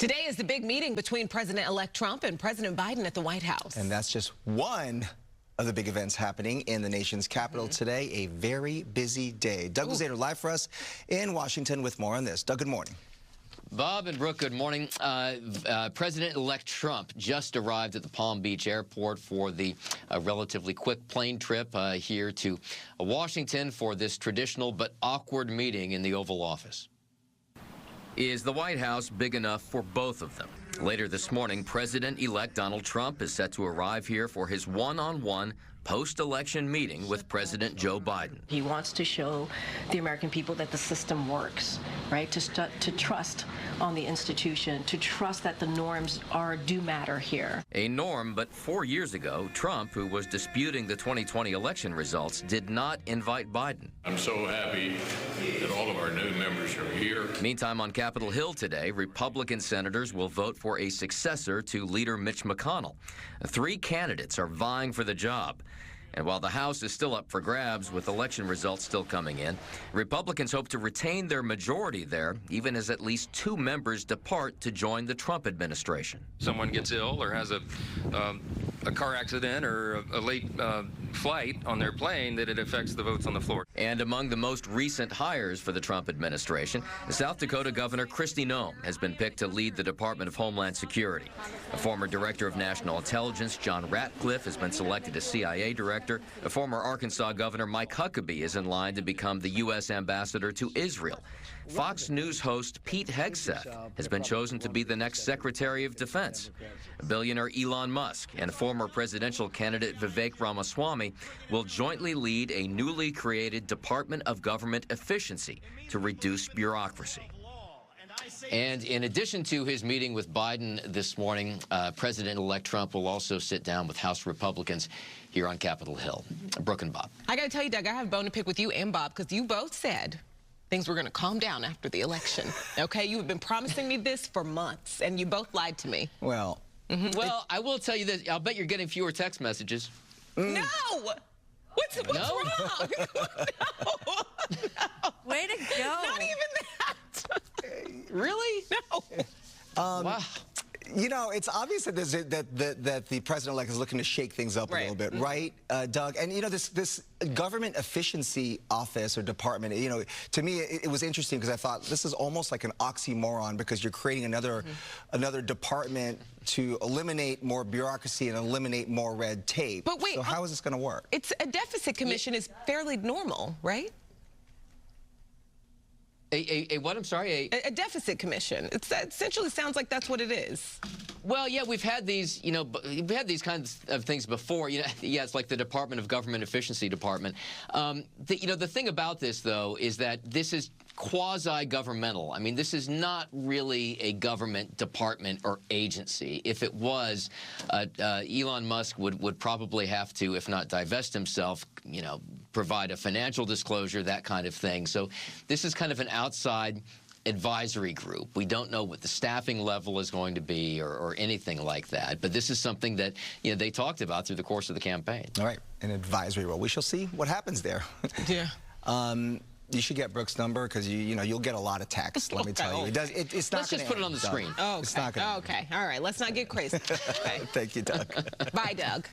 Today is the big meeting between President-elect Trump and President Biden at the White House. And that's just one of the big events happening in the nation's capital today. A very busy day. Doug Luzader live for us in Washington with more on this. Doug, good morning. Bob and Brooke, good morning. President-elect Trump just arrived at the Palm Beach airport for the relatively quick plane trip here to Washington for this traditional but awkward meeting in the Oval Office. Is the White House big enough for both of them? Later this morning, President-elect Donald Trump is set to arrive here for his one-on-one post-election meeting with President Joe Biden. He wants to show the American people that the system works, right? To trust on the institution, to trust that the norms do matter here. A norm, but 4 years ago, Trump, who was disputing the 2020 election results, did not invite Biden. I'm so happy that all of our new members are here. Meantime, on Capitol Hill today, Republican senators will vote for a successor to leader Mitch McConnell. 3 candidates are vying for the job. And while the House is still up for grabs, with election results still coming in, Republicans hope to retain their majority there, even as at least 2 members depart to join the Trump administration. Someone gets ill or has a car accident or a late flight on their plane, that it affects the votes on the floor. And among the most recent hires for the Trump administration, South Dakota Governor Kristi Noem has been picked to lead the Department of Homeland Security. A former director of national intelligence, John Ratcliffe, has been selected as CIA director. A former Arkansas Governor Mike Huckabee is in line to become the U.S. ambassador to Israel. Fox News host Pete Hegseth has been chosen to be the next Secretary of Defense. Billionaire Elon Musk and former presidential candidate Vivek Ramaswamy will jointly lead a newly created Department of Government Efficiency to reduce bureaucracy. And in addition to his meeting with Biden this morning, President-elect Trump will also sit down with House Republicans here on Capitol Hill. Brooke and Bob. I got to tell you, Doug, I have a bone to pick with you and Bob because you both said things were going to calm down after the election. Okay, you have been promising me this for months, and you both lied to me. Well, Well, I will tell you this. I'll bet you're getting fewer text messages. No! What's No? wrong? No. Way to go. Not even that. Really? No. Wow. you know, it's obvious that that the president-elect is looking to shake things up a little bit, right, Doug? And, you know, this government efficiency office or department, you know, to me, it was interesting because I thought this is almost like an oxymoron because you're creating another department to eliminate more bureaucracy and eliminate more red tape. But wait, so how is this going to work? It's a deficit commission is fairly normal, right? A what? I'm sorry. A deficit commission. It essentially sounds like that's what it is. Well, yeah, we've had these, you know, we've had these kinds of things before. You know, yeah, it's like the Department of Government Efficiency Department. You know, the thing about this, though, is that this is quasi-governmental. I mean, this is not really a government department or agency. If it was, Elon Musk would probably have to, if not divest himself, you know, provide a financial disclosure, that kind of thing. So this is kind of an outside advisory group. We don't know what the staffing level is going to be or anything like that. But this is something that, you know, they talked about through the course of the campaign. All right, an advisory role. We shall see what happens there. Yeah. You should get Brooke's number because you know you'll get a lot of texts. Let me tell you, it's not. Let's just put it on the screen. Oh, okay. It's not gonna okay. All right. Let's not get crazy. Okay. Thank you, Doug. Bye, Doug.